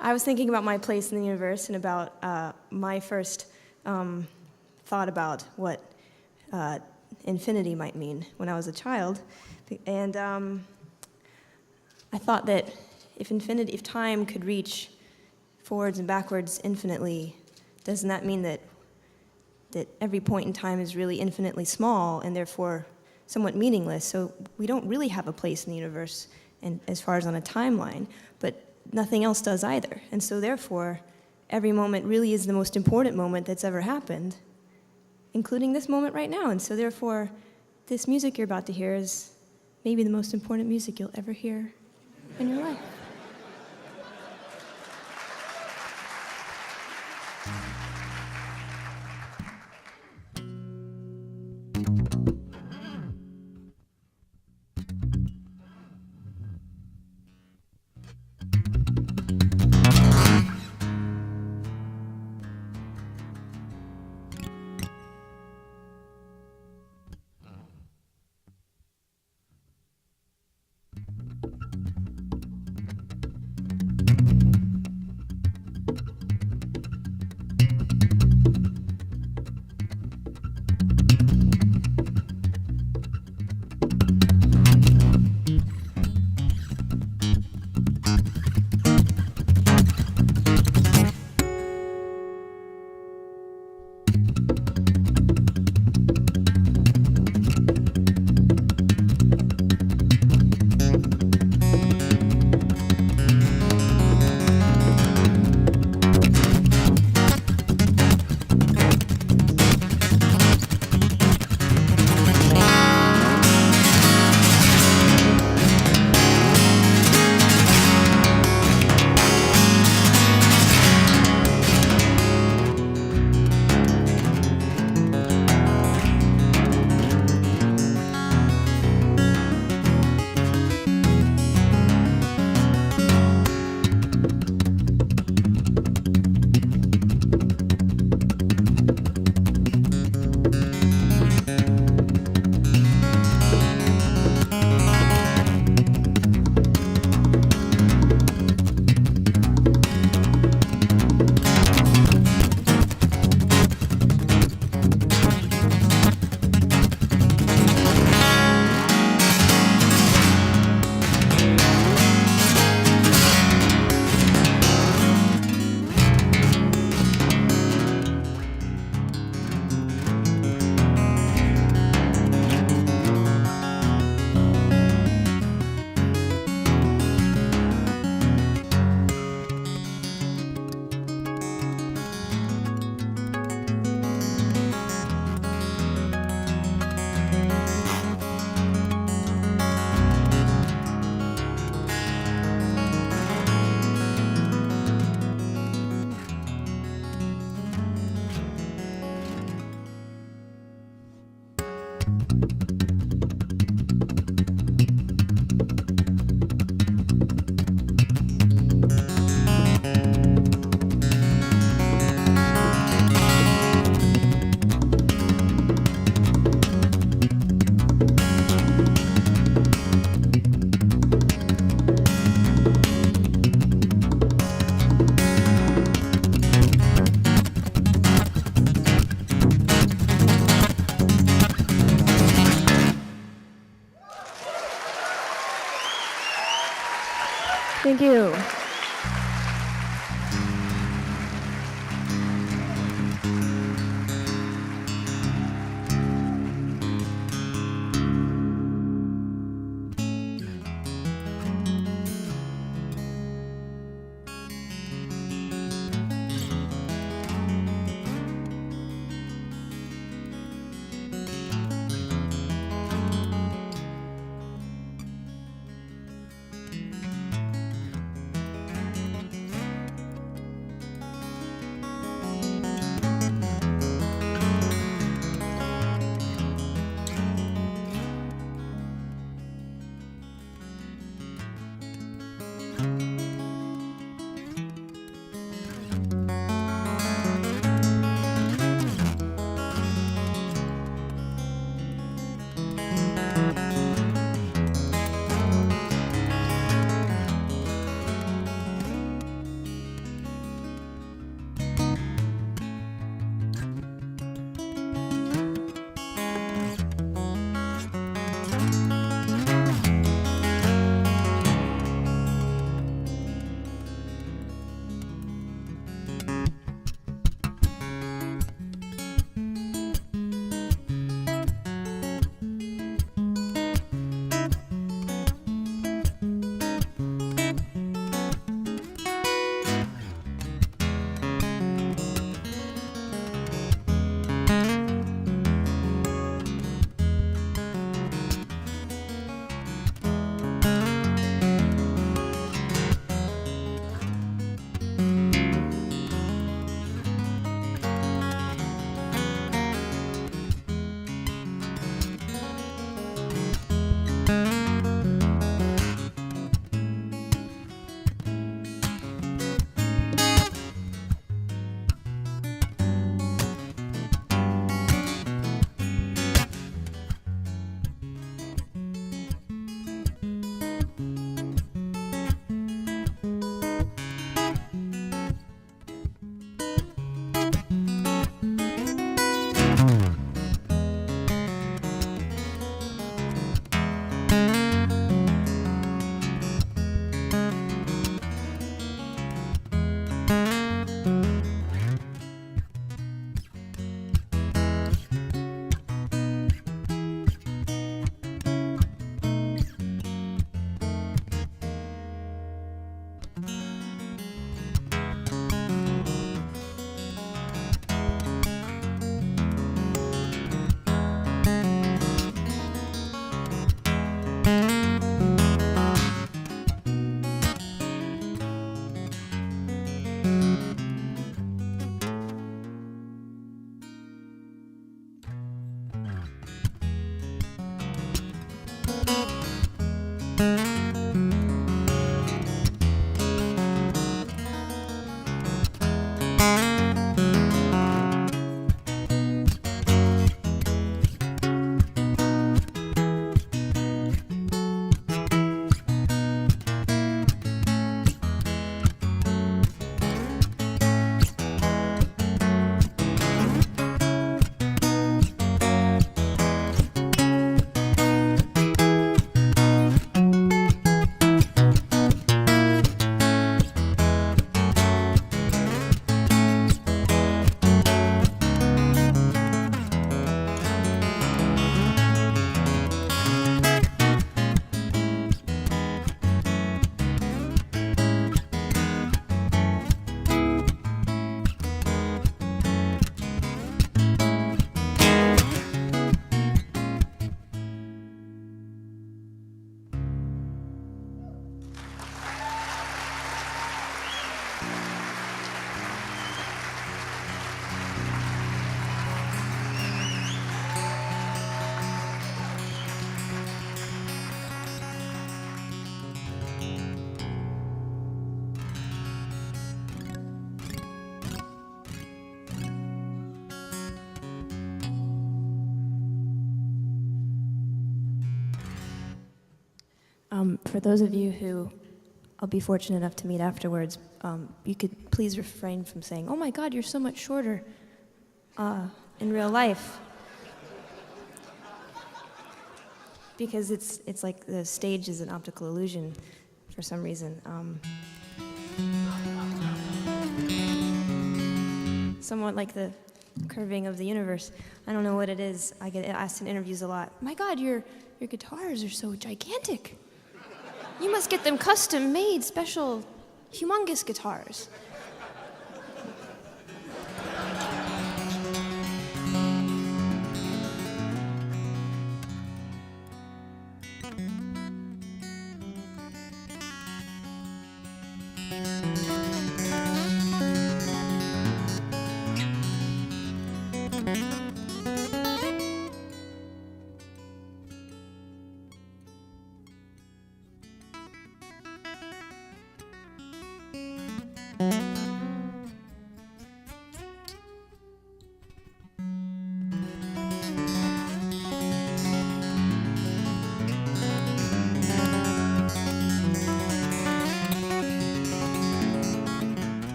I was thinking about my place in the universe and about my first thought about what infinity might mean when I was a child. And I thought that if time could reach forwards and backwards infinitely, doesn't that mean that every point in time is really infinitely small and therefore somewhat meaningless? So we don't really have a place in the universe, and as far as on a timeline, but nothing else does either. And so therefore, every moment really is the most important moment that's ever happened, including this moment right now. And so therefore, this music you're about to hear is maybe the most important music you'll ever hear in your life. Thank you. For those of you who I'll be fortunate enough to meet afterwards, you could please refrain from saying, "Oh my God, you're so much shorter in real life." Because it's like the stage is an optical illusion for some reason. Somewhat like the curving of the universe. I don't know what it is. I get asked in interviews a lot, "My God, your guitars are so gigantic. You must get them custom made, special, humongous guitars."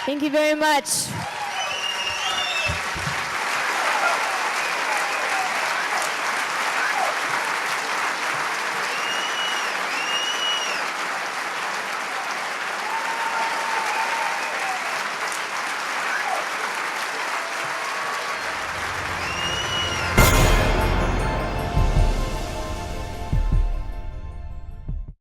Thank you very much.